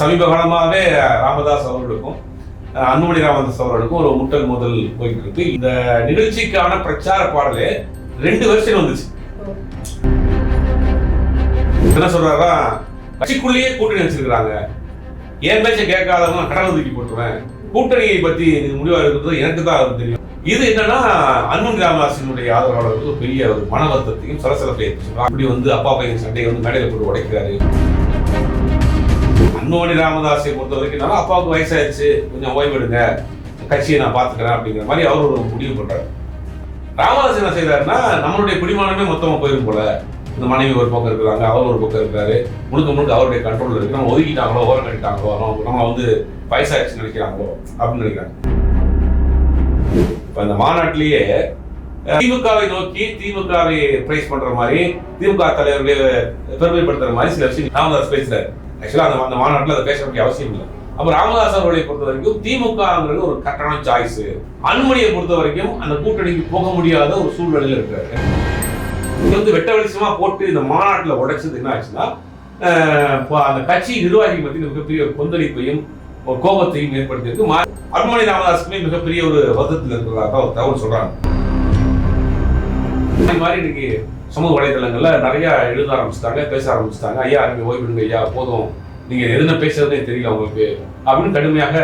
சமீப காலமாகவே ராமதாஸ் அவர்களுக்கும் அன்புமணி ராமதாஸ் அவர்களுக்கும் ஒரு முட்டல் மோதல் போயிட்டு இருக்கு. இந்த நிகழ்ச்சிக்கான பிரச்சார பாடலே 2 வருஷம் வந்துச்சு. என்ன சொல்றாரா, கட்சிக்குள்ளேயே கூட்டணி வச்சிருக்கிறாங்க, என் பேச்சை கேட்காதவங்க கடவுள் தூக்கி போட்டுருவேன், கூட்டணியை பத்தி முடிவாக இருக்கிறது எனக்கு தான் தெரியும். இது என்னன்னா அன்புமணி ராமதாஸினுடைய ஆதரவாளர்களுக்கு பெரிய ஒரு மன வருத்தத்தையும் சலசலப்பை ஏற்படுத்தும். அப்படி அப்பா பையன் சண்டையை மேடையில போட்டு உடைக்கிறாரு. அன்புமணி ராமதாஸை பொறுத்த வரைக்கும் அப்பாவுக்கு வயசாயிருச்சு, கொஞ்சம் ஓய்வெடுங்க, கட்சியை நான் பார்த்துக்கிறேன் அப்படிங்கிற மாதிரி அவர் ஒரு முடிவு பண்றாரு. ராமதாஸ் என்ன செய்யறாருன்னா, நம்மளுடைய குடிமானமே மொத்தமா போயிடும் போல, இந்த மனைவி ஒரு பக்கம் இருக்கிறாங்க, அவர் ஒரு பக்கம் இருக்காரு, முழுக்க அவருடைய கண்ட்ரோல் இருக்கு, நம்ம ஒதுக்கிட்டாங்களோ ஓரம் கட்டிட்டாங்களோ, நம்ம வயசாயிடுச்சு நினைக்கிறாங்களோ அப்படின்னு நினைக்கிறாங்க. இப்ப இந்த மாநாட்டிலேயே திமுகவை நோக்கி திமுகவை பிரைஸ் பண்ற மாதிரி, திமுக தலைவர்களை பெருமைப்படுத்துற மாதிரி சில விஷயம் ராமதாஸ் பேசுறாரு. ஆக்சுவலா அந்த மாநாட்டில் அதை பேச வேண்டிய அவசியம் இல்லை. அப்ப ராமதாஸ் அவர்களை பொறுத்த வரைக்கும் திமுகங்கிறது ஒரு கரெக்டான சாய்ஸ், அன்புமணியை பொறுத்த வரைக்கும் அந்த கூட்டணிக்கு போக முடியாத ஒரு சூழ்நிலையில் இருக்காரு. இது வெட்ட வெளிச்சமா போட்டு இந்த மாநாட்டில் உடைச்சது என்ன ஆச்சுன்னா, அந்த கட்சி நிர்வாகிகள் பத்தி மிகப்பெரிய ஒரு கொந்தளிப்பையும் ஒரு கோபத்தையும் ஏற்படுத்தியிருக்கு. அன்புமணி ராமதாஸுக்குமே மிகப்பெரிய ஒரு வருத்தத்தில் இருக்கிறதாக ஒரு தகவல் சொல்றாங்க. இந்த மாதிரி இன்னைக்கு சமூக வலைதளங்கள்ல நிறைய எழுத ஆரம்பிச்சுட்டாங்க, பேச ஆரம்பிச்சுட்டாங்க. ஐயா நீங்க ஓய்விடுங்க ஐயா, போதும், நீங்க எதுனா பேசுறதே தெரியல உங்களுக்கு அப்படின்னு கடுமையாக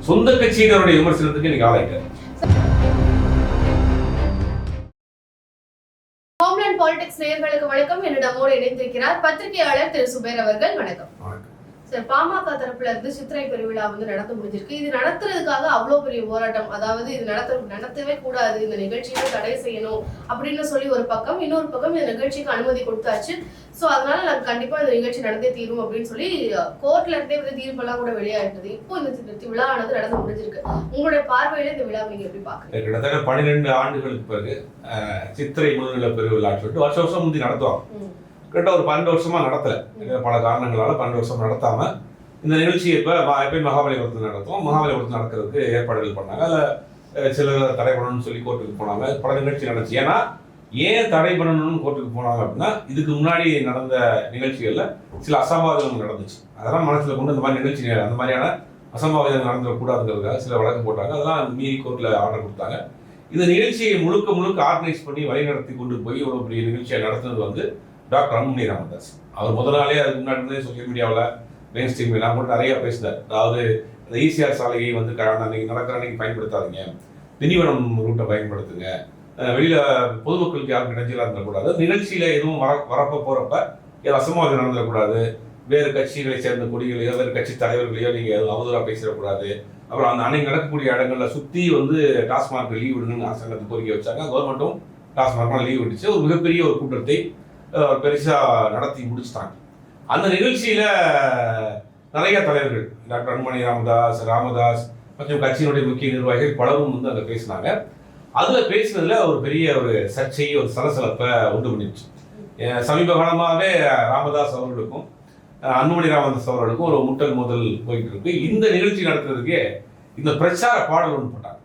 சொந்த கட்சியினருடைய விமர்சனத்துக்கு இன்னைக்கு ஆளாயிட்டாரு. ஹோம்லேண்ட் பாலிடிக்ஸ் நேயர்களுக்கு வணக்கம். என்னிடமோடு இணைந்திருக்கிறார் பத்திரிகையாளர் திரு சுபேர் அவர்கள். வணக்கம் சார். பாமக தரப்புல இருந்து சித்திரை பெருவிழா நடத்த முடிஞ்சிருக்கு. இது நடத்துறதுக்காக அவ்வளவு பெரிய போராட்டம், அதாவது இது நடத்தவே கூடாது, இந்த நிகழ்ச்சியை தடை செய்யணும் அப்படின்னு சொல்லி ஒரு பக்கம், இன்னொரு பக்கம் இந்த நிகழ்ச்சிக்கு அனுமதி கொடுத்தாச்சு, சோ அதனால நாங்க கண்டிப்பா இந்த நிகழ்ச்சி நடந்தே தீரும் அப்படின்னு சொல்லி கோர்ட்ல இருந்தே தீர்ப்பெல்லாம் கூட வெளியாயிட்டது. இப்போ இந்த விழானது நடந்து முடிஞ்சிருக்கு. உங்களுடைய பார்வையில இந்த விழா நீங்க எப்படி பாக்குறீங்க? கிட்டத்தட்ட 12 ஆண்டுகளுக்கு பிறகு சித்திரை முழுநில பெருவிழா சொல்லிட்டு வருஷம் முந்தி நடத்துவாங்க. கிட்ட ஒரு 12 வருஷமா நடத்தல, பல காரணங்களால 12 வருஷம் நடத்தாம இந்த நிகழ்ச்சியை எப்பயும் மகாபலிபுரத்தில் நடத்துவோம். மகாபலிபுரத்தில் நடக்கிறதுக்கு ஏற்பாடுகள் பண்ணாங்க. அதில் சிலர் தடை பண்ணணும்னு சொல்லி கோர்ட்டுக்கு போனாங்க. பல நிகழ்ச்சி நடந்துச்சு. ஏன்னா ஏன் தடை பண்ணணும்னு கோர்ட்டுக்கு போனாங்க அப்படின்னா, இதுக்கு முன்னாடி நடந்த நிகழ்ச்சிகள்ல சில அசம்பாவிதங்கள் நடந்துச்சு. அதெல்லாம் மனசுல கொண்டு இந்த மாதிரி நிகழ்ச்சி, அந்த மாதிரியான அசம்பாவிதங்கள் நடந்துடக்கூடாதுங்கிறதுக்காக சில வழக்கு போட்டாங்க. அதெல்லாம் மீறி கோர்ட்ல ஆர்டர் கொடுத்தாங்க. இந்த நிகழ்ச்சியை முழுக்க ஆர்கனைஸ் பண்ணி வழிநடத்தி கொண்டு போய் ஒரு பெரிய நிகழ்ச்சியை நடத்துனது டாக்டர் அன்புமணி ராமதாஸ். அவர் முதல் நாளே அதுக்கு முன்னாடி இருந்தே சோசியல் மீடியாவில் மெயின் ஸ்ட்ரீம் எல்லாம் கூட நிறைய பேசினார். அதாவது இந்த ஈசிஆர் சாலையை அன்னைக்கு நடக்கிற அன்னைக்கு பயன்படுத்தாதீங்க, திண்டிவனம் ரூட்டை பயன்படுத்துங்க, வெளியில பொதுமக்களுக்கு யாரும் இடைஞ்சலாக இருந்தக்கூடாது, நிகழ்ச்சியில எதுவும் வரப்ப போறப்ப அசம்பாவிதம் நடந்துடக்கூடாது, வேறு கட்சிகளை சேர்ந்த கொடிகளையோ வேறு கட்சி தலைவர்களையோ நீங்க அவதூறா பேசிடக்கூடாது. அப்புறம் அந்த அன்னைக்கு நடக்கக்கூடிய இடங்கள்ல சுத்தி டாஸ்மாக் லீவ் விடுங்கன்னு அரசாங்கத்துக்கு கோரிக்கை வச்சாங்க. கவர்மெண்ட்டும் டாஸ்மாக் லீவ் விட்டுச்சு. ஒரு மிகப்பெரிய ஒரு கூட்டத்தை பெருசா நடத்தி முடிச்சுட்டாங்க. அந்த நிகழ்ச்சியில நிறைய தலைவர்கள், டாக்டர் அன்புமணி ராமதாஸ் மற்றும் கட்சியினுடைய முக்கிய நிர்வாகிகள் பலரும் அங்க பேசினாங்க. அதுல பேசினதுல ஒரு பெரிய ஒரு சர்ச்சையை, ஒரு சலசலப்பை உண்டு பண்ணிடுச்சு. சமீப காலமாகவே ராமதாஸ் அவர்களுக்கும் அன்புமணி ராமதாஸ் அவர்களுக்கும் ஒரு முட்டல் மோதல் போயிட்டு இருக்கு. இந்த நிகழ்ச்சி நடத்துறதுக்கே இந்த பிரச்சார பாடல் ஒன்று போட்டாங்க.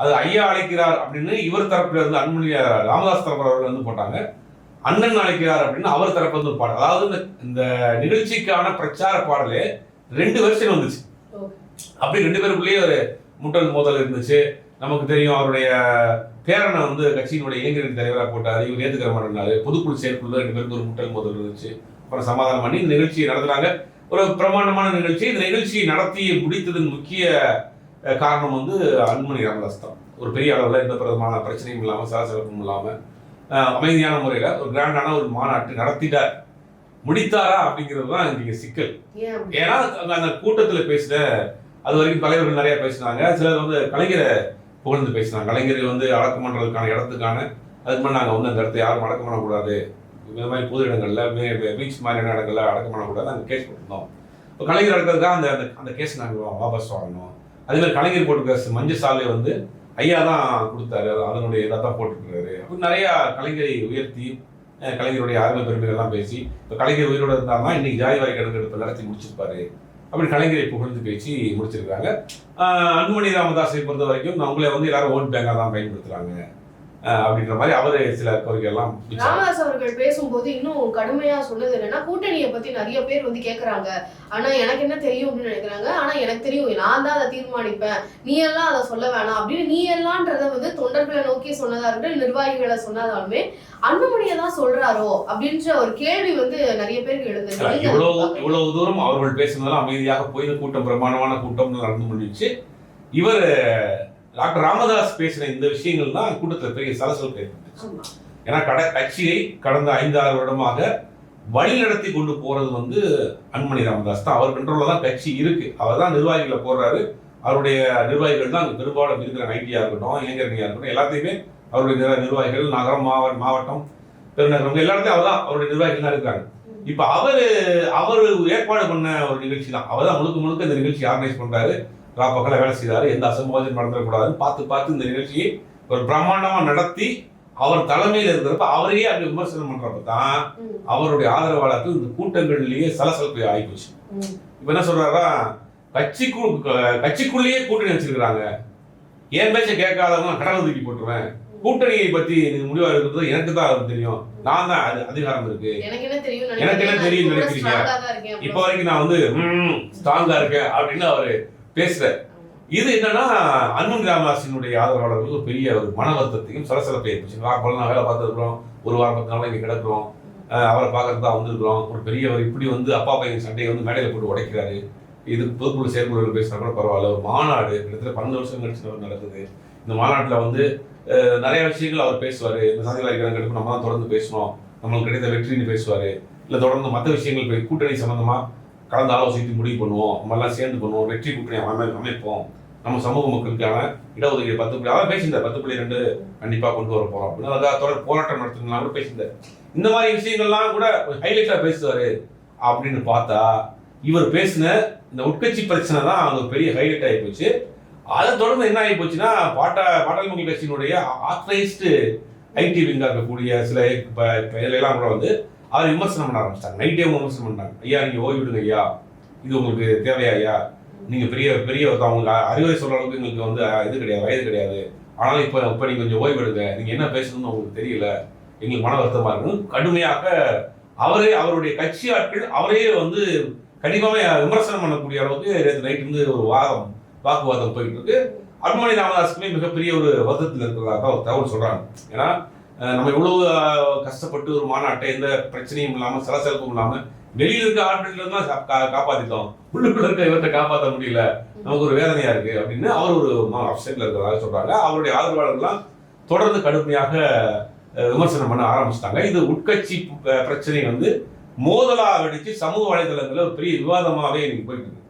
அது ஐயா அழைக்கிறார் அப்படின்னு இவர் தரப்புல இருந்து அன்புமணி ராமதாஸ் தரப்பு போட்டாங்க. அண்ணன் அழைக்கிறார் அப்படின்னு அவர் தரப்பு ஒரு பாடல். அதாவது இந்த நிகழ்ச்சிக்கான பிரச்சார பாடலே 2 வருஷம் வந்துச்சு. அப்படி 2 பேருக்குள்ளேயே ஒரு முட்டல் மோதல் இருந்துச்சு. நமக்கு தெரியும், அவருடைய பேரனை கட்சியினுடைய இளைஞரணி தலைவராக போட்டாரு, இவர் ஏத்துக்கிற மாட்டாரு. பொதுக்குழு செயற்குள்ள 2 பேருக்கு ஒரு முட்டல் மோதல் இருந்துச்சு. அப்புறம் சமாதானம் பண்ணி இந்த நிகழ்ச்சியை நடத்துறாங்க. ஒரு பிரமாண்டமான நிகழ்ச்சி. இந்த நிகழ்ச்சியை நடத்தி முடித்ததன் முக்கிய காரணம் அன்புமணி ராமதாஸ் தான். ஒரு பெரிய அளவில் எந்த பிரதமான பிரச்சனையும் இல்லாமல், சலசலப்பும் இல்லாமல் அமைதியான முறையில ஒரு கிராண்டான ஒரு மாநாட்டு நடத்திட்டார். முடித்தாரா அப்படிங்கிறது தான் இங்க சிக்கல். ஏன்னா அந்த கூட்டத்துல பேசின அது வரைக்கும் தலைவர்கள் நிறைய பேசினாங்க. சிலர் கலைஞரை புகழ்ந்து பேசினாங்க. கலைஞரை அடக்கம் பண்றதுக்கான இடத்துக்கான அதுக்கு முன்னாடி நாங்க அந்த இடத்த யாரும் அடக்கம் பண்ணக்கூடாது, இந்த மாதிரி பொது இடங்கள்ல பீச் மாதிரியான இடங்கள்ல அடக்கம் பண்ணக்கூடாது, நாங்கள் கேஸ் போட்டிருந்தோம். இப்போ கலைஞர் அடக்கிறதுக்காக அந்த கேஸ் நாங்கள் வாபஸ் வாங்கணும். அதே மாதிரி கலைஞர் போட்டுருக்க மஞ்சள் சாலை ஐயா தான் கொடுத்தாரு, அதனுடைய இதான் போட்டுருக்காரு அப்படின்னு நிறைய கலைஞரை உயர்த்தி கலைஞருடைய ஆர்வ பெருமைகள்லாம் பேசி, இப்போ கலைஞர் உயிரோடு இருந்தாருன்னா இன்னைக்கு ஜாதிவாரி கணக்கெடுப்பு நடத்தி முடிச்சிருப்பாரு அப்படி கலைஞரை புகழ்ந்து பேசி முடிச்சிருக்காங்க. அன்புமணி ராமதாஸை பொறுத்த வரைக்கும் அவங்களே எல்லாரும் ஓட் பேங்காக தான் பயன்படுத்துறாங்க, அப்படின்ற மாதிரி அவரு சில கோரிக்கை எல்லாம். ராமதாஸ் அவர்கள் பேசும்போது இன்னும் கடுமையா சொன்னது என்னன்னா, கூட்டணியை பத்தி நிறைய பேர் வந்து கேக்குறாங்க, ஆனா எனக்கு என்ன தெரியும் அப்படின்னு நினைக்கிறாங்க, ஆனா எனக்கு தெரியும், நான் தான் அதை தீர்மானிப்பேன், நீ எல்லாம் அதை சொல்ல வேணாம் அப்படின்னு. நீ எல்லாம்ன்றத வந்து தொண்டர்களை நோக்கி சொன்னதா இருக்கட்டும், நிர்வாகிகளை சொன்னதாலுமே அன்புமணியை தான் சொல்றாரோ அப்படின்ற ஒரு கேள்வி வந்து நிறைய பேருக்கு எழுந்தது. இவ்வளவு தூரம் அவர்கள் பேசுனதெல்லாம் அமைதியாக போய் கூட்டம் பிரமாண்டமான கூட்டம் நடந்து முடிச்சு. இவர் டாக்டர் ராமதாஸ் பேசின இந்த விஷயங்கள் தான் கூட்டத்தில் பெரிய சலசலப்பு ஏற்பட்டுச்சு. ஏன்னா கட்சியை கடந்த 5-6 வருடமாக வழி நடத்தி கொண்டு போறது வந்து அன்புமணி ராமதாஸ் தான். அவர் கண்ட்ரோல்ல தான் கட்சி இருக்கு. அவர் தான் நிர்வாகிகளை போடுறாரு. அவருடைய நிர்வாகிகள் தான் பெரும்பாலும் இருக்கிற ஐடியா இருக்கட்டும், இளைஞரணியா இருக்கட்டும், எல்லாத்தையுமே அவருடைய நிர்வாகிகள் நகரம், மாவட்டம், பெருநகரம் எல்லாத்தையும் அவர் தான் அவருடைய நிர்வாகிகள் தான் இருக்காங்க. இப்ப அவர் ஏற்பாடு பண்ண ஒரு நிகழ்ச்சி தான். அவர் தான் முழுக்க இந்த நிகழ்ச்சி ஆர்கனைஸ் பண்றாரு. பக்கத்தில் வேலை செய்தாரு. எந்த அசம்பாவிதம் நடந்துடக்கூடாதுன்னு பார்த்து இந்த நிகழ்ச்சியை ஒரு பிரம்மாண்டமா நடத்தி அவர் தலைமையில் இருக்கிறப்ப அவரையே அப்படி விமர்சனம் பண்றப்ப தான் அவருடைய ஆதரவாளர்கள் இந்த கூட்டங்களிலேயே சலசலப்பு ஆகிப்போச்சு. இப்ப என்ன சொல்றாரா, கட்சிக்குள்ளேயே கூட்டணி வச்சிருக்கிறாங்க, என் பேச்ச கேட்காதவங்க கடலை தூக்கி போட்டுருவேன், கூட்டணியை பத்தி முடிவா இருக்கிறது எனக்கு தான் தெரியும், நான் தான் அதிகாரம் இருக்கு, எனக்கு என்ன தெரியும் நினைக்கிறீங்க, இப்ப வரைக்கும் நான் வந்து ஸ்ட்ராங்கா இருக்கேன் அப்படின்னு அவரு பேசுற. இது என்னன்னா அன்புமணி ராமதாஸினுடைய ஆதரவாளர்களுக்கு பெரிய ஒரு மன வருத்தத்தையும் சலசலப்பை ஏற்படுச்சு. நான் வேலை பார்த்துருக்கிறோம், ஒரு வாரம் 10 நாள் இங்கே கிடக்கிறோம், அவரை பார்க்கறது தான் வந்திருக்கிறோம், ஒரு பெரியவர் இப்படி வந்து அப்பா பையன் சண்டையை வந்து மேடையில் போட்டு உடைக்கிறாரு, இது பொதுக்குழு செயற்குழுவில் பேசினா கூட பரவாயில்ல. ஒரு மாநாடு கிட்டத்தட்ட 12 வருஷம் கழிச்சு நடக்குது. இந்த மாநாட்டில் வந்து நிறைய விஷயங்கள் அவர் பேசுவார். இந்த சாதிவாரி கணக்கெடுப்பு நம்ம தான் தொடர்ந்து பேசணும், நம்மளுக்கு கிடைத்த வெற்றின்னு பேசுவார். இல்லை தொடர்ந்து மற்ற விஷயங்கள் கூட்டணி சம்மந்தமாக கலந்து ஆலோசித்து முடிவு பண்ணுவோம், நம்ம எல்லாம் சேர்ந்து பண்ணுவோம், வெற்றி கூட்டணி அமைப்போம், நம்ம சமூக மக்களுக்கான இடஒதுக்கீடு 10 அவர் பேசியிருந்தார், 10.2 கண்டிப்பாக கொண்டு வர போறோம் அப்படின்னு. அதாவது தொடர் போராட்டம் நடத்துனா கூட பேசியிருந்தார். இந்த மாதிரி விஷயங்கள்லாம் கூட ஹைலைட்டா பேசுவாரு அப்படின்னு பார்த்தா இவர் பேசின இந்த உட்கட்சி பிரச்சனை தான் அது ஒரு பெரிய ஹைலைட் ஆகி போச்சு. அதை தொடர்ந்து என்ன ஆகி போச்சுன்னா பாட்டாளி மக்கள் கட்சியினுடைய ஆத்தரைஸ்டு ஐடி விங்கா இருக்கக்கூடிய சில இதெல்லாம் கூட வந்து அவர் விமர்சனம் பண்ண ஆரம்பிச்சிட்டாங்க. நைட்டே விமர்சனம் பண்ணாங்க. ஐயா நீங்க ஓய்வு விடுங்க ஐயா, இது உங்களுக்கு தேவையா ஐயா, நீங்க பெரிய அவங்க அறிவுரை சொல்ற அளவுக்கு எங்களுக்கு வந்து இது கிடையாது, வயது கிடையாது, ஆனாலும் இப்ப நீங்க கொஞ்சம் ஓய்வு எடுங்க, நீங்க என்ன பேசணும்னு உங்களுக்கு தெரியல, எங்களுக்கு மன வருத்தமா இருக்குன்னு கடுமையாக அவருடைய கட்சி ஆட்கள் அவரையே வந்து கண்டிப்பாக விமர்சனம் பண்ணக்கூடிய அளவுக்கு நேற்று நைட்டு வந்து ஒரு வாக்குவாதம் போயிட்டு இருக்கு. அன்புமணி ராமதாஸுக்குமே மிகப்பெரிய ஒரு வருத்தத்தில் இருக்கிறதாக ஒரு தகவல் சொல்றாங்க. ஏன்னா நம்ம இவ்வளவு கஷ்டப்பட்டு ஒரு மாநாட்டை எந்த பிரச்சனையும் இல்லாம சலசலப்பும் இல்லாம வெளியில இருக்க ஆட்கள் தான் காப்பாத்திட்டோம், உள்ளுக்குள்ள இருக்க இவர்கிட்ட காப்பாற்ற முடியல, நமக்கு ஒரு வேதனையா இருக்கு அப்படின்னு அவர் ஒரு அப்செட்ல இருக்கிறதாக சொல்றாங்க. அவருடைய ஆதரவாளர்கள்லாம் தொடர்ந்து கடுமையாக விமர்சனம் பண்ண ஆரம்பிச்சிட்டாங்க. இது உட்கட்சி பிரச்சனை வந்து மோதலா வெடிச்சு சமூக வலைதளங்கள்ல ஒரு பெரிய விவாதமாவே இன்னைக்கு போயிட்டு இருக்கு.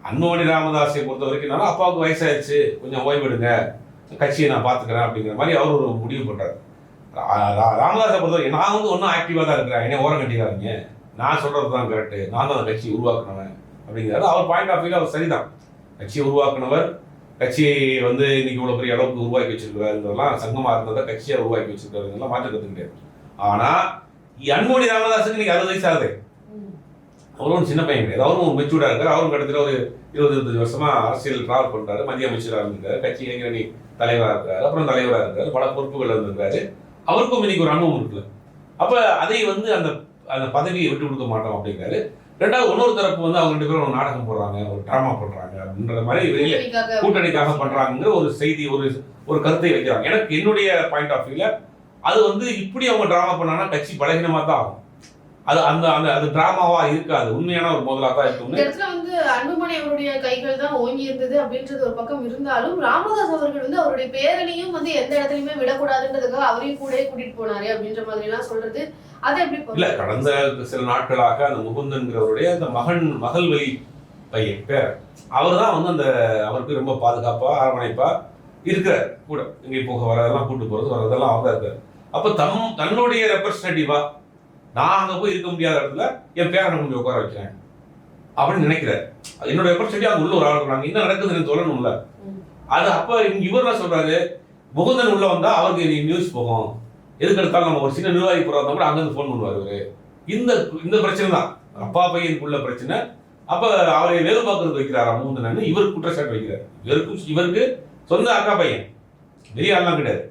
அன்புமணி ராமதாஸை பொறுத்த வரைக்கும் அப்பாவுக்கு வயசாயிடுச்சு, கொஞ்சம் ஓய்வெடுங்க, கட்சியை நான் பாத்துக்கிறேன் அப்படிங்கிற மாதிரி அவர் ஒரு முடிவு பண்றாரு. ராமதாஸை பொறுத்த வரைக்கும் நான் வந்து ஒன்றும் ஆக்டிவா தான் இருக்கிறேன், என்ன ஓரம் கட்டிக்காதீங்க, நான் சொல்றது தான் கரெக்டு, நான் தான் அந்த கட்சியை உருவாக்குனவன் அப்படிங்கிறது அவர் பாயிண்ட் ஆஃப் வியூல அவர் சரிதான். கட்சியை உருவாக்குனவர், கட்சியை வந்து இன்னைக்கு இவ்வளவு பெரிய அளவுக்கு உருவாக்கி வச்சிருக்கிறாருன்றதெல்லாம் சங்கமா இருந்ததை கட்சியை உருவாக்கி வச்சிருக்காருலாம் மாற்றத்துக்கு கிடையாது. ஆனா அன்புமணி ராமதாஸுக்கு இன்னைக்கு 60 வயசு ஆகுது. அவரும் சின்ன பையன் கிடையாது, அவரும் மெச்சூர்டா இருக்காரு. அவரும் கிட்டத்தட்ட ஒரு 20-25 வருஷமா அரசியல் டிராவல் பண்றாரு, மத்திய அமைச்சராக இருந்திருக்காரு, கட்சி இளைஞரணி தலைவராக இருக்காரு, அப்புறம் தலைவராக இருக்காரு, பல பொறுப்புகள் இருந்திருக்காரு. அவருக்கும் இன்னைக்கு ஒரு அனுபவம் இருக்குல்ல. அப்ப அதை வந்து அந்த பதவியை விட்டு கொடுக்க மாட்டோம் அப்படிங்கிறாரு. ரெண்டாவது இன்னொரு தரப்பு வந்து அவங்க 2 பேரும் ஒரு நாடகம் போடுறாங்க, ஒரு டிராமா பண்றாங்க அப்படின்ற மாதிரி வெளியில கூட்டணிக்காக பண்றாங்கிற ஒரு செய்தி ஒரு கருத்தை வைக்கிறாங்க. எனக்கு என்னுடைய பாயிண்ட் ஆஃப் வியூல அது வந்து இப்படி அவங்க டிராமா பண்ணாங்கன்னா கட்சி பலகீனமா தான் ஆகும். அது டிராமாவா இருக்காது, உண்மையான ஒரு முதலா தான் இருக்கும். இந்த இடத்துல வந்து அன்புமணி அவருடைய கைகள் தான் ஓங்கி இருந்தது அப்படின்றது ஒரு பக்கம் இருந்தாலும், ராமதாஸ் அவர்கள் வந்து அவருடைய பேரனையும் வந்து எந்த இடத்துலயுமே விடக்கூடாதுன்றதுக்காக அவரையும் கூட கூட்டிட்டு போனாரு அப்படின்ற மாதிரி எல்லாம் சொல்றது, அது எப்படி இல்ல. கடந்த சில நாட்களாக அந்த முகுந்தன்கிறவருடைய அந்த மகள் வழி பையன் பேர அவர் தான் வந்து அந்த அவருக்கு ரொம்ப பாதுகாப்பா அரவணைப்பா இருக்கிற கூட இங்கே போக வரதெல்லாம் கூட்டு போறது வரதெல்லாம் அவர் தான் இருக்காரு. அப்ப தன்னுடைய ரெப்ரஸன்டேட்டிவா நான் அங்க போய் இருக்க முடியாத இடத்துல என் பேரனை கொஞ்சம் உட்கார வைக்கிறேன் அப்படின்னு நினைக்கிறார். என்னோட ரெப்ரஸன்டேட்டிவ் அங்க உள்ள ஒரு ஆள் இருக்காங்க, என்ன நடக்குதுன்னு சொல்லணும்ல. அது அப்ப இவர் என்ன சொல்றாரு, முகுந்தன் உள்ள வந்தா அவருக்கு நியூஸ் போகும், எதுக்கு எடுத்தாலும் நம்ம ஒரு சின்ன நிர்வாகி போறதா கூட அங்கிருந்து போன் பண்ணுவாரு இவரு. இந்த பிரச்சனை தான் அப்பா பையனுக்குள்ள பிரச்சனை. அப்ப அவரை வேலை பார்க்கறது வைக்கிறாரா முகுந்தன், இவர் குற்றச்சாட்டு வைக்கிறார். இவருக்கு சொந்த அக்கா பையன், வெளியே ஆள்லாம் கிடையாது,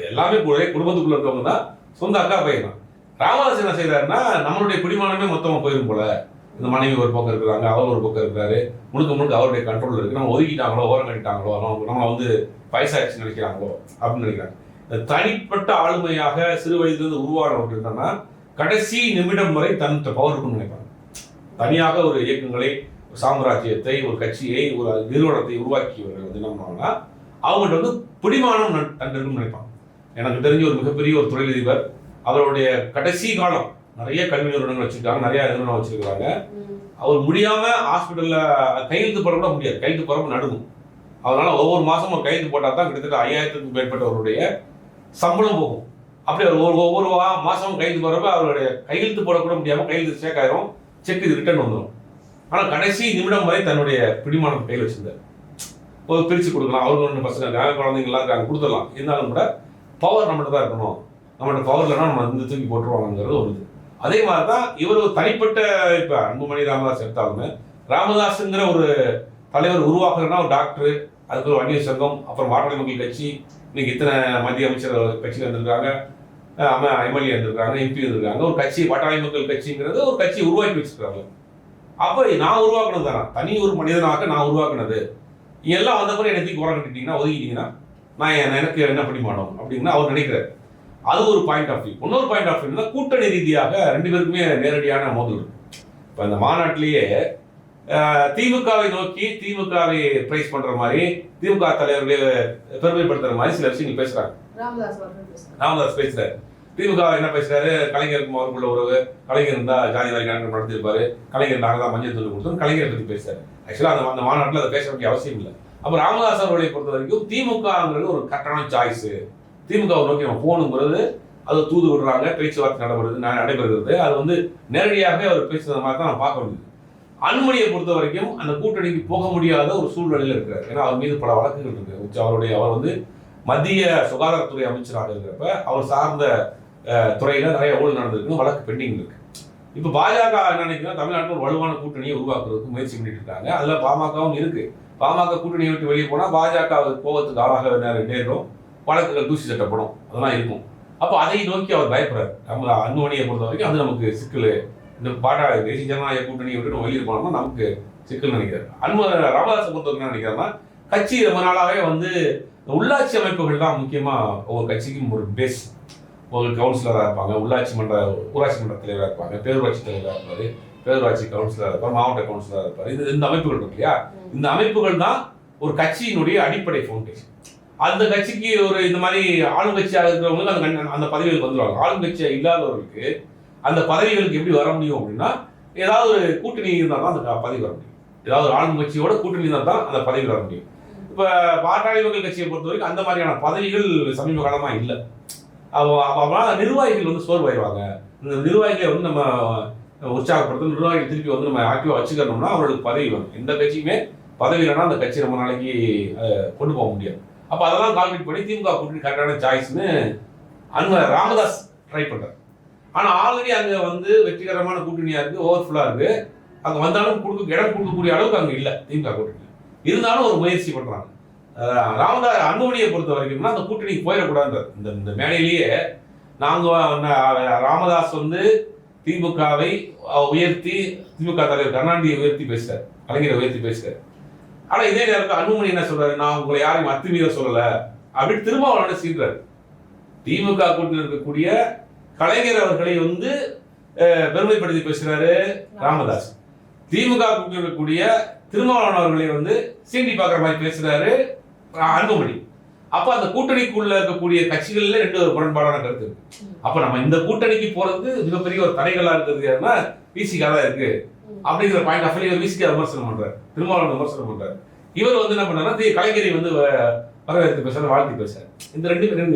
எல்லாமே குடும்பத்துக்குள்ள இருக்கவங்க தான், சொந்த அக்கா பையன் தான். ராமதாஸ் என்ன செய்யறாருன்னா, நம்மளுடைய பிடிமானமே மொத்தமா போயிடும் போல, இந்த மனைவி ஒரு பக்கம் இருக்கிறாங்க, அவர் ஒரு பக்கம் இருக்கிறாரு, முழுக்க முழுக்க அவருடைய கண்ட்ரோல் இருக்கு, நம்ம ஒதுக்கிட்டாங்களோ, ஓரம் கட்டிட்டாங்களோ, நம்ம வந்து வயசாச்சு நினைக்கிறாங்களோ அப்படின்னு நினைக்கிறாங்க. தனிப்பட்ட ஆளுமையாக சிறு வயதிலிருந்து உருவானவர்கள் என்னன்னா கடைசி நிமிடம் வரை தன் பவர் இருக்குன்னு நினைப்பாங்க. தனியாக ஒரு இயக்கங்களை, சாம்ராஜ்யத்தை, ஒரு கட்சியை, ஒரு நிறுவனத்தை உருவாக்கியவர்கள் வந்து என்ன பண்ணுவாங்கன்னா, அவங்கள்ட்ட வந்து பிடிமானம் தண்டிருக்குன்னு நினைப்பாங்க. எனக்கு தெரிஞ்ச ஒரு மிகப்பெரிய ஒரு தொழிலதிபர், அவருடைய கடைசி காலம் நிறைய கல்வி நிறுவனங்கள் வச்சிருக்காங்க, நிறைய நிறுவனம் வச்சிருக்காங்க. அவர் முடியாம ஹாஸ்பிட்டல்ல கையெழுத்து போட கூட முடியாது, கையெழுத்து போறப்ப நடுங்கும். அதனால ஒவ்வொரு மாசமும் ஒரு கையெழுத்து போட்டா தான் கிட்டத்தட்ட 5000க்கும் மேற்பட்டவருடைய சம்பளம் போகும். அப்படி ஒவ்வொரு மாசமும் கையெழுத்து போறப்ப அவருடைய கையெழுத்து போடக்கூட முடியாம கையெழுத்து சேக் ஆயிரும், செக் இது ரிட்டர்ன் வந்துடும். ஆனா கடைசி நிமிடம் வரை தன்னுடைய பிடிமானம் கையில் வச்சிருந்தார். ஒரு பிரிச்சு கொடுக்கலாம், அவருக்கு ஒன்று பசங்க இருக்காங்க, குழந்தைங்களாம் இருக்காங்க, கொடுத்துடலாம். இருந்தாலும் கூட பவர் நம்மகிட்ட தான் இருக்கணும், நம்மகிட்ட பவர் இல்லைன்னா நம்ம இந்த தூக்கி போட்டுருவாங்கிறது ஒரு இது. அதே மாதிரி தான் இவர் ஒரு தனிப்பட்ட, இப்போ அன்புமணி ராமதாஸ் எடுத்தாலுமே, ராமதாஸுங்கிற ஒரு தலைவர் உருவாக்குறதுனா ஒரு டாக்டர், அதுக்கு ஒரு வன்னியர் சங்கம், அப்புறம் மாற்றாளி மக்கள் கட்சி, இன்னைக்கு இத்தனை மத்திய அமைச்சர் கட்சியில் இருந்திருக்காங்க, எம்எல்ஏ இருந்திருக்காங்க, எம்பி இருந்திருக்காங்க. ஒரு கட்சி பாட்டாளி மக்கள் கட்சிங்கிறது ஒரு கட்சியை உருவாக்கி வச்சிருக்காங்க. அப்போ நான் உருவாக்குனது தானே, தனி ஒரு மனிதனாக நான் உருவாக்குனது. எல்லாம் வந்த பிறகு எனக்கு உரம் கட்டிட்டீங்கன்னா, ஒதுக்கிட்டீங்கன்னா நான் எனக்கு என்ன பிடிமானம் அப்படின்னு அவர் நினைக்கிறார். அது ஒரு பாயிண்ட் ஆஃப் வியூ. இன்னொரு பாயிண்ட் ஆஃப் வியூ கூட்டணி ரீதியாக ரெண்டு பேருக்குமே நேரடியான மோதல். இப்போ இந்த மாநாட்டிலேயே திமுகவை நோக்கி திமுகவை பிரைஸ் பண்ற மாதிரி, திமுக தலைவர்களை பெருமைப்படுத்துற மாதிரி சில விஷயங்கள் பேசுறாங்க. ராமதாஸ் பேசுறாரு. திமுக என்ன பேசுறாரு, கலைஞருக்கும் அவருக்குள்ள உறவு, கலைஞர் இருந்தா ஜாதி வாரி கணக்கு நடத்திருப்பாரு, கலைஞர் நாங்கள் தான் மஞ்சள் தூள் கொடுத்தோம், கலைஞரை பத்தி பேசுறாரு. ஆக்சுவலா அந்த மாநாட்டில் அதை பேச வேண்டிய அவசியம் இல்லை. அப்ப ராமதாஸ் அவர்களை பொறுத்த வரைக்கும் திமுகங்கிறது ஒரு கரெக்டான சாய்ஸ், திமுகவை நோக்கி நம்ம போகணுங்கிறது, அது தூது விடுறாங்க, பேச்சுவார்த்தை நடைபெறுகிறது. அது வந்து நேரடியாக அவர் பேசுறது மாதிரி தான் நான் பார்க்க முடியுது. அன்புமணியை பொறுத்த வரைக்கும் அந்த கூட்டணிக்கு போக முடியாத ஒரு சூழ்நிலையில் இருக்கிறார். ஏன்னா அவர் மீது பல வழக்குகள் இருக்கு. அவர் வந்து மத்திய சுகாதாரத்துறை அமைச்சராக இருக்கிறப்ப அவர் சார்ந்த துறையில நிறைய ஊழல் நடந்திருக்கு, வழக்கு பெண்டிங் இருக்கு. இப்ப பாஜக என்ன நினைக்கிறா, தமிழ்நாட்டில் ஒரு வலுவான கூட்டணியை உருவாக்குறதுக்கு முயற்சி பண்ணிட்டு இருக்காங்க. அதுல பாமகவும் இருக்கு. பாமக கூட்டணியை விட்டு வெளியே போனா பாஜக கோபத்துக்கு ஆளாக நேரும், வழக்குகள் தூசி சட்டப்படும், அதெல்லாம் இருக்கும். அப்போ அதை நோக்கி அவர் பயப்படுறாரு. நம்ம அன்புமணியை பொறுத்த வரைக்கும் அது நமக்கு சிக்கல், இந்த தேசிய ஜனநாயக கூட்டணியை விட்டு நம்ம வெளியே போனோம்னா நமக்கு சிக்கல் நினைக்கிறார். ராமதாஸை பொறுத்தவரைக்கும் என்ன நினைக்கிறாருன்னா, கட்சி ரொம்ப நாளாவே வந்து உள்ளாட்சி அமைப்புகள் தான் முக்கியமா ஒவ்வொரு கட்சிக்கும் ஒரு பேஸ். ஒரு கவுன்சிலராக இருப்பாங்க, ஊராட்சி மன்ற தலைவராக இருப்பாங்க, பேரூராட்சி தலைவராக இருப்பாரு, பேரூராட்சி கவுன்சிலராக இருப்பார், மாவட்ட கவுன்சிலராக இருப்பார். இந்த அமைப்புகள் இருக்கு இல்லையா, இந்த அமைப்புகள் தான் ஒரு கட்சியினுடைய அடிப்படை ஃபவுண்டேஷன். அந்த கட்சிக்கு ஒரு இந்த மாதிரி ஆளுங்கட்சியாக இருக்கிறவங்களுக்கு அந்த பதவிகளுக்கு வந்துடுவாங்க. ஆளுங்கட்சியாக இல்லாதவர்களுக்கு அந்த பதவிகளுக்கு எப்படி வர முடியும் அப்படின்னா, ஏதாவது ஒரு கூட்டணி இருந்தால் தான் அந்த பதவி வர முடியும். ஏதாவது ஒரு ஆளுங்கட்சியோட கூட்டணி இருந்தால் தான் அந்த பதவி வர முடியும். இப்போ பாட்டாளி மக்கள் கட்சியை பொறுத்த வரைக்கும் அந்த மாதிரியான பதவிகள் சமீப காலமாக இல்லை. அப்போ நிர்வாகிகள் வந்து சோர்வாயிருவாங்க. இந்த நிர்வாகிகளை வந்து நம்ம உற்சாகப்படுத்த, நிர்வாகிகள் திருப்பி வந்து நம்ம ஆக்டிவாக வச்சுக்கணும்னா அவர்களுக்கு பதவி வரும். எந்த கட்சியுமே பதவி இல்லைன்னா அந்த கட்சி ரொம்ப நாளைக்கு கொண்டு போக முடியாது. அப்போ அதெல்லாம் கால்குலேட் பண்ணி திமுக கூட்டணி கரெக்டான சாய்ஸ்ன்னு ராமதாஸ் ட்ரை பண்றாரு. ஆனால் ஆல்ரெடி அங்கே வந்து வெற்றிகரமான கூட்டணியாக இருக்குது, ஓவர்ஃபுல்லாக இருக்குது. அங்கே வந்தாலும் இடம் கொடுக்கக்கூடிய அளவுக்கு அங்கே இல்லை திமுக கூட்டணி. இருந்தாலும் ஒரு முயற்சி பண்ணுறாங்க. ராமதாஸ் அன்புமணியை பொறுத்த வரைக்கும்னா அந்த கூட்டணிக்கு போயிடக்கூடாது. இந்த மேடையிலேயே நாங்கள் ராமதாஸ் வந்து திமுகவை உயர்த்தி, திமுக தலைவர் கருணாநிதியை உயர்த்தி பேசுறாரு, கலைஞரை உயர்த்தி பேசுறாரு. ஆனால் இதே நேரத்தில் அன்புமணி என்ன சொல்றாரு, நான் உங்களை யாரையும் அத்துமீற சொல்லலை அப்படின்னு திருமாவளவனை சீர்றாரு. திமுக கூட்டணியில் இருக்கக்கூடிய கலைஞர் அவர்களை வந்து பெருமைப்படுத்தி பேசுறாரு ராமதாஸ். திமுக கூட்டணியில் இருக்கக்கூடிய திருமாவளவன் அவர்களை வந்து சீண்டி பார்க்குற மாதிரி பேசுறாரு அன்புமணி. அப்ப அந்த கூட்டணிக்குள்ள இருக்கக்கூடிய கட்சிகள்ல ரெண்டு முரண்பாடான கருத்து இருக்கு. அப்ப நம்ம இந்த கூட்டணிக்கு போறதுக்கு மிகப்பெரிய ஒரு தடைகளா இருக்கிறது யாருன்னா விசிகா தான் இருக்கு அப்படிங்கிற பாயிண்ட் ஆஃப் வியூ விசிகா விமர்சனம் பண்றாரு, திருமாவளவன் விமர்சனம் பண்றாரு. இவர் வந்து என்ன பண்ணாருன்னா கலைஞரை வந்து வரவேற்று பேசுறாரு, வாழ்த்தி பேசுறாரு. இந்த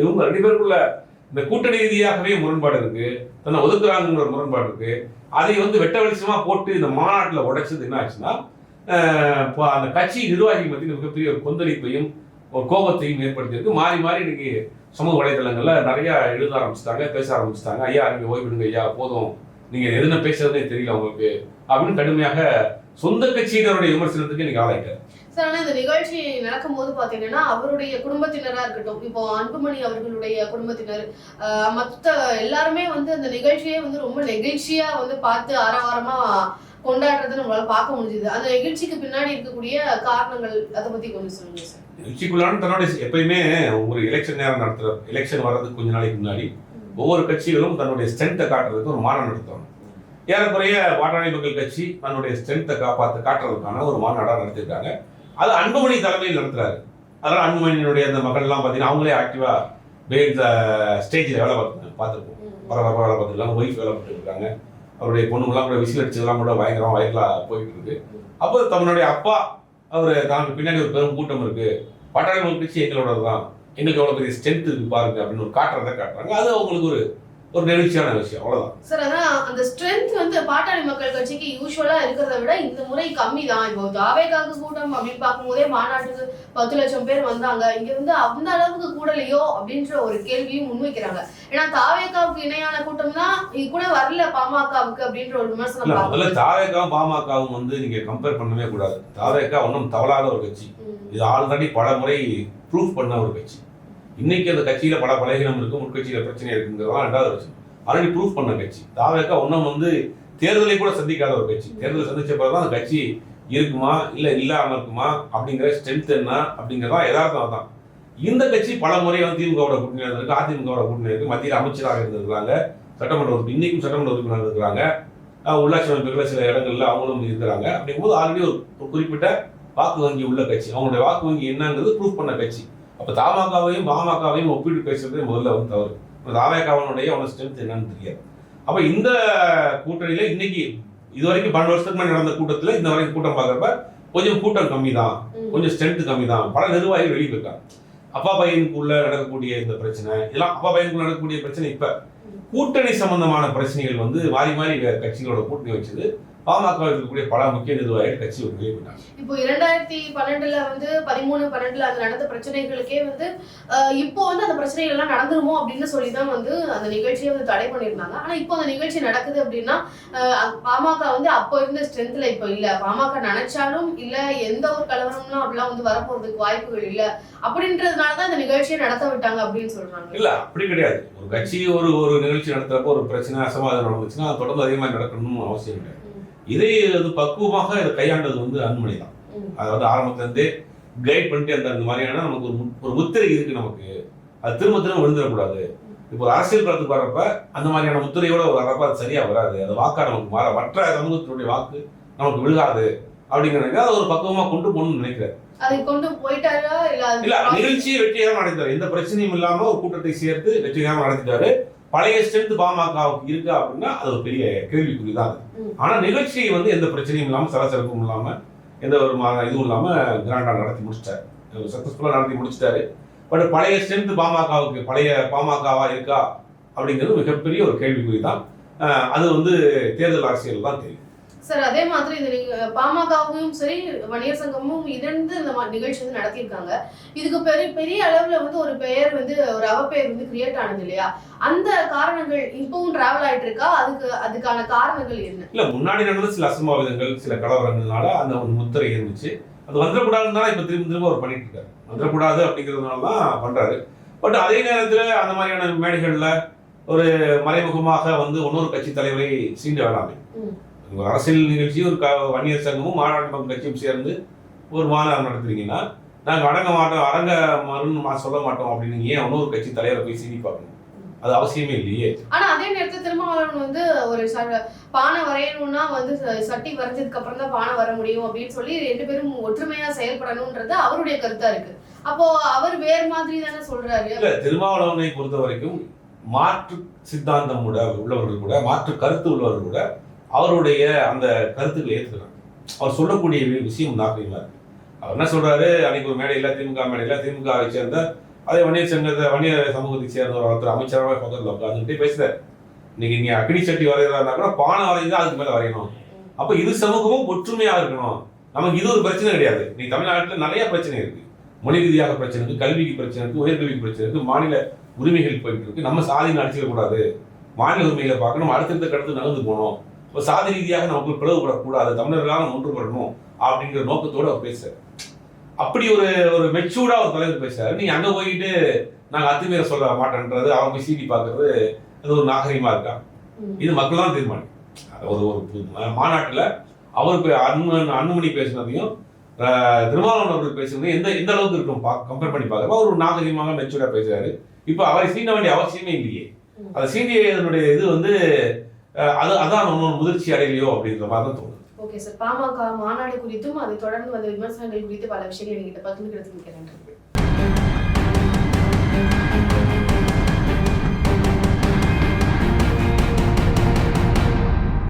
இவங்க ரெண்டு பேருக்குள்ள இந்த கூட்டணி ரீதியாகவே முரண்பாடு இருக்கு, தன்னை ஒதுக்குறாங்கிற ஒரு முரண்பாடு இருக்கு. அதை வந்து வெட்ட வெளிச்சமா போட்டு இந்த மாநாட்டில் உடைச்சது என்ன ஆச்சுன்னா, அந்த கட்சி நிர்வாகிகள் மத்தியில் மிகப்பெரிய ஒரு கொந்தளிப்பையும் ஒரு கோபத்தையும் ஏற்படுத்தியிருக்கு. மாறி மாறி இன்னைக்கு சமூக வலைதளங்கள்ல நிறைய எழுத ஆரம்பிச்சிட்டாங்க, பேச ஆரம்பிச்சிட்டாங்க. ஐயா நீங்க ஓய்விடுங்க ஐயா, போதும், நீங்க எதுனா பேசுறதே தெரியல உங்களுக்கு அப்படின்னு கடுமையாக சொந்த கட்சியினருடைய விமர்சனத்துக்கு இன்னைக்கு ஆளாயிட்டார். சார், ஆனா இந்த நிகழ்ச்சி நடக்கும் போது பாத்தீங்கன்னா அவருடைய குடும்பத்தினரா இருக்கட்டும், இப்போ அன்புமணி அவர்களுடைய குடும்பத்தினர், மற்ற எல்லாருமே வந்து அந்த நிகழ்ச்சியே வந்து ரொம்ப நெகிழ்ச்சியா வந்து பார்த்து ஆரவாரமா கொண்டாடுறதை நம்மளால பார்க்க முடிஞ்சுது. அந்த நிகழ்ச்சிக்கு பின்னாடி இருக்கக்கூடிய காரணங்கள் அதை பத்தி கொஞ்சம் சொல்லுங்க சார். நிகழ்ச்சிக்குள்ளான தன்னுடைய எப்பயுமே ஒரு எலெக்ஷன் நேரம் நடத்துற எலெக்ஷன் வர்றதுக்கு கொஞ்ச நாளைக்கு முன்னாடி ஒவ்வொரு கட்சிகளும் தன்னுடைய ஸ்ட்ரென்த்தை காட்டுறதுக்கு ஒரு மாநாடு நடத்துவாங்க. ஏறக்குறைய பாட்டாளி மக்கள் கட்சி தன்னுடைய ஸ்ட்ரென்த்தை காட்டுறதுக்கான ஒரு மாநாடாக நடத்திருக்காங்க. அது அன்புமணி தலைமையில் நடத்துறாரு. அதனால அன்புமணியினுடைய அந்த மகள்லாம் பார்த்தீங்கன்னா அவங்களே ஆக்டிவா ஸ்டேஜில் வேலை பார்த்துருக்கோம். பரபரப்பாக வேலை பார்த்துருக்காங்க. ஒய்ஃப் வேலை பார்த்துருக்காங்க. அவருடைய பொண்ணுங்களாம் கூட விசில் அடிச்சதெல்லாம் கூட பயங்கரமாக வயலாக போயிட்டு இருக்கு. அப்போ தன்னுடைய அப்பா அவர் தனக்கு பின்னாடி ஒரு பெரும் கூட்டம் இருக்கு, பாட்டாளி மக்கள் கட்சி எங்களோட தான், எங்களுக்கு எவ்வளோ பெரிய ஸ்ட்ரென்த் இருக்கு பாருங்க அப்படின்னு ஒரு காட்டுறாங்க. அது அவங்களுக்கு ஒரு நெகிழ்ச்சியான விஷயம். அவ்வளவுதான் சார். அதான் அந்த ஸ்ட்ரென்த் வந்து பாட்டாளி மக்கள் கட்சிக்கு யூஸ்வலா இருக்கிறத விட இந்த முறை கம்மி தான். இப்போ தாவேகாக்கு கூட்டம் அப்படின்னு பார்க்கும்போதே மாநாட்டுக்கு 10 லட்சம் பேர் வந்தாங்க. இங்க வந்து அந்த அளவுக்கு கூடலையோ அப்படின்ற ஒரு கேள்வியும் முன்வைக்கிறாங்க. ஏன்னா தாவேகாவுக்கு இணையான கூட்டம்னா இது கூட வரல பாமகவுக்கு அப்படின்ற ஒரு விமர்சனம். முதல்ல தாவேகாவும் பாமகவும் வந்து நீங்க கம்பேர் பண்ணவே கூடாது. தாவேகா ஒன்றும் தவறாத ஒரு கட்சி. இது ஆல்ரெடி பல முறை ப்ரூஃப் பண்ண ஒரு கட்சி. இன்னைக்கு அந்த கட்சியில பல பலகீனம் இருக்கு, உட்கட்சியில பிரச்சனை இருக்குங்கிறதெல்லாம் ரெண்டாவது விஷயம். ஆல்ரெடி ப்ரூஃப் பண்ண கட்சி. தாவேகா ஒன்றும் வந்து தேர்தலை கூட சந்திக்காத ஒரு கட்சி. தேர்தல் சந்திச்ச பிறகுதான் அந்த கட்சி இருக்குமா இல்லை இல்லாம இருக்குமா அப்படிங்கிற ஸ்ட்ரென்த் என்ன அப்படிங்கிறதா யதார்த்தம் தான். இந்த கட்சி பல முறை வந்து திமுகவோட கூட்டணி இருக்கு, அதிமுகவோட கூட்டணி இருக்கு, மத்தியில் அமைச்சராக இருந்திருக்கிறாங்க, சட்டமன்ற உறுப்பினர் இன்னைக்கும் சட்டமன்ற உறுப்பினர் இருக்கிறாங்க, உள்ளாட்சி அமைப்புகளில் சில இடங்கள்ல அவங்களும் இருக்கிறாங்க. அப்படிங்கும்போது ஆல்ரெடி ஒரு குறிப்பிட்ட வாக்கு வங்கி உள்ள கட்சி. அவங்களுடைய வாக்கு வங்கி என்னங்கிறது ப்ரூஃப் பண்ண கட்சி. அப்போ தமாகாவையும் பாமகவையும் ஒப்பிட்டு பேசுறதே முதல்ல வந்து தவறு. தாவேகாவனுடைய அவனோட ஸ்ட்ரென்த் என்னன்னு தெரியாது. அப்போ இந்த கூட்டணியில இன்னைக்கு இது வரைக்கும் 12 வருஷத்துக்கு முன்னாடி நடந்த கூட்டத்தில் இந்த வரைக்கும் கூட்டம் பார்க்குறப்ப கொஞ்சம் கூட்டம் கம்மி தான், கொஞ்சம் ஸ்ட்ரென்த் கம்மி தான். பல நிர்வாகிகள் வெளியே போயிருக்காங்க. அப்பா பையனுக்குள்ள நடக்கக்கூடிய இந்த பிரச்சனை இதெல்லாம் அப்பா பையனுக்குள்ள நடக்கக்கூடிய பிரச்சனை. இப்ப கூட்டணி சம்பந்தமான பிரச்சனைகள் வந்து மாறி மாறி கட்சிகளோட கூட்டணி வச்சது பாமக இருக்கக்கூடிய பல முக்கிய நிர்வாகிகள் கட்சி ஒரு வெளியே போயிட்டாங்க. இப்போ 2012 வந்து 13-12 அது நடந்த பிரச்சனைகளுக்கே வந்து இப்போ வந்து அந்த பிரச்சனைகள் எல்லாம் நடந்துருமோ அப்படின்னு சொல்லிதான் வந்து அந்த நிகழ்ச்சியை வந்து தடை பண்ணியிருந்தாங்க. ஆனா இப்போ அந்த நிகழ்ச்சி நடக்குது அப்படின்னா பாமக வந்து அப்போ இருந்த ஸ்ட்ரென்த்ல இப்போ இல்ல, பாமக நினைச்சாலும் இல்ல, எந்த ஒரு கலவரம்லாம் அப்படிலாம் வந்து வரப்போறதுக்கு வாய்ப்புகள் இல்ல அப்படின்றதுனாலதான் இந்த நிகழ்ச்சியை நடத்த விட்டாங்க அப்படின்னு சொல்றாங்க. இல்ல அப்படி கிடையாது. ஒரு கட்சி ஒரு நிகழ்ச்சி நடத்துறப்போ ஒரு பிரச்சனை அசம்பாவிதம் நடந்துச்சுன்னா அது தொடர்ந்து அதிகமாக நடக்கணும்னு அவசியம் கிடையாது. இதை பக்குவமாக இதை கையாண்டது வந்து அன்புமணி தான். அதாவது ஆரம்பத்துல இருந்தே கைட் பண்ணிட்டு அந்த மாதிரியான நமக்கு ஒரு முத்திரை இருக்கு, நமக்கு அது திரும்ப திரும்ப விழுந்துடக்கூடாது. இப்போ அரசியல் களத்துக்கு வர்றப்ப அந்த மாதிரியான முத்திரையோட வர்றப்ப அது சரியா வராது, அது வாக்கா நமக்கு மாற மற்ற சமூகத்தினுடைய வாக்கு நமக்கு விழுகாது அப்படிங்கிறத அது ஒரு பக்குவமா கொண்டு போகணும்னு நினைக்கிறார். அதை கொண்டு போயிட்டாரா இல்ல நிகழ்ச்சியை வெற்றியாக நடத்திட்டாரு. எந்த பிரச்சனையும் இல்லாம ஒரு கூட்டத்தை சேர்த்து வெற்றியாக நடத்திட்டாரு. பழைய ஸ்ட்ரென்த் பாமகவுக்கு இருக்கா அப்படின்னா அது ஒரு பெரிய கேள்விக்குறிதான். ஆனா நிகழ்ச்சியை வந்து எந்த பிரச்சனையும் இல்லாம சலசலப்பும் இல்லாம எந்த ஒரு இதுவும் இல்லாம கிராண்டா நடத்தி முடிச்சிட்டாரு, சக்சஸ்ஃபுல்லா நடத்தி முடிச்சிட்டாரு. பட் பழைய ஸ்ட்ரென்த் பாமகவுக்கு பழைய பாமகவா இருக்கா அப்படிங்கிறது மிகப்பெரிய ஒரு கேள்விக்குறிதான். அது வந்து தேர்தல் அரசியல் தான் தெரியும். சார், அதே மாதிரி இந்த பாமகவும் சரி வன்னியர் சங்கமும் இணைந்து இந்த நிகழ்ச்சி வந்து நடத்தியிருக்காங்க. இதுக்கு பெரிய அளவுல வந்து ஒரு பெயர் வந்து ஒரு அவப்பெயர் வந்து கிரியேட் ஆனது இல்லையா? அந்த காரணங்கள் இப்பவும் டிராவல் ஆயிட்டு இருக்கா? அதுக்கான காரணங்கள் என்ன? இல்ல முன்னாடி நடந்த சில அசம்பாவிதங்கள் சில கலவரங்கள்னால அந்த ஒரு முத்திரை இருந்துச்சு. அது வந்துடக்கூடாதுன்னு தான் இப்ப திரும்ப அவர் பண்ணிட்டு இருக்காரு. வந்துடக்கூடாது அப்படிங்கிறதுனால தான் பண்றாரு. பட் அதே நேரத்துல அந்த மாதிரியான மேடைகள்ல ஒரு மறைமுகமாக வந்து இன்னொரு கட்சி தலைவரை சீண்ட வேணாமே. ஒரு அரசியல் நிகழ்ச்சி ஒரு வன்னியர் சங்கமும் மாநாட்டு கட்சியும் சேர்ந்து ஒரு மாநாடு நடத்துறீங்கன்னா நாங்கள் அரங்க மறுன்னு சொல்ல மாட்டோம் அப்படின்னு ஏன் இன்னொரு கட்சி தலைவரை போய் சீனி பார்க்கணும்? அது அவசியமே இல்லையே. ஆனா அதே நேரத்தில் திருமாவளவன் வந்து ஒரு பானை வரையணும்னா வந்து சட்டி வரைஞ்சதுக்கு அப்புறம் தான் பானை வர முடியும் அப்படின்னு சொல்லி 2 பேரும் ஒற்றுமையா செயல்படணும்ன்றது அவருடைய கருத்தா இருக்கு. அப்போ அவர் வேற மாதிரி தானே சொல்றாரு. இல்ல திருமாவளவனை பொறுத்த வரைக்கும் மாற்று சித்தாந்தம் உள்ளவர்கள் கூட மாற்று கருத்து உள்ளவர்கள் கூட அவருடைய அந்த கருத்துக்களை ஏற்றுக்கிறாங்க. அவர் சொல்லக்கூடிய விஷயம் நாகரிகமா இருக்கு. அவர் என்ன சொல்றாரு, அன்னைக்கு ஒரு மேடையில திமுகவை சேர்ந்த அதே வன்னியர் சமூகத்தை சேர்ந்த ஒருத்தர் அமைச்சராக பக்கத்தில் உட்காந்துக்கிட்டே பேசுறாரு. இன்னைக்கு நீங்க அக்னி சட்டி வரைகிறதா இருந்தா கூட பானை வரைஞ்சா அதுக்கு மேல வரையணும். அப்ப இரு சமூகமும் ஒற்றுமையா இருக்கணும். நமக்கு இது ஒரு பிரச்சனை கிடையாது. நீ தமிழ்நாட்டில் நிறைய பிரச்சனை இருக்கு. மொழி ரீதியாக பிரச்சனை இருக்கு, கல்விக்கு பிரச்சனை இருக்கு, உயர்கல்விக்கு பிரச்சனை இருக்கு, மாநில உரிமைகள் போயிட்டு இருக்கு. நம்ம சாதின்னு அடிச்சிடக்கூடாது, மாநில உரிமைகளை பார்க்கணும், அடுத்தடுத்த கடத்து நகர்ந்து போகணும். ஒரு சாதி ரீதியாக நமக்கு பிளவுபடக்கூடாது, தமிழர்களாக ஒன்றுபடணும் அப்படிங்கிற நோக்கத்தோடு அவர் பேசுறாரு. அப்படி ஒரு ஒரு மெச்சூர்டா ஒரு தலைவர் பேசுறாரு. நீங்க அங்க போயிட்டு நாங்க அத்துமீற சொல்ல மாட்டேன்றது, அவங்க போய் சீடி பாக்குறது, அது ஒரு நாகரிகமா இருக்கா? இது மக்கள் தான் தீர்மானிக்கும். ஒரு ஒரு மாநாட்டுல அவர் அன்புமணி பேசினதையும் திருமாவளவன் அவர்கள் பேசுனதையும் எந்த அளவுக்கு இருக்கும் கம்பேர் பண்ணி பார்க்க அவர் ஒரு நாகரிகமாக மெச்சூர்டா பேசுறாரு. இப்ப அவரை சீன வேண்டிய அவசியமே இல்லையே. அந்த சீனியனுடைய இது வந்து அதான் முதிர்ச்சி அடையலையோ அப்படின்ற மாதிரி தான் தோணுது. ஓகே சார், பாமக மாநாடு குறித்தும் அதை தொடர்ந்து வந்த விமர்சனங்கள் குறித்து பல விஷயங்கள் என்கிட்ட பகிர்ந்துக்கிறதுக்கு நன்றி.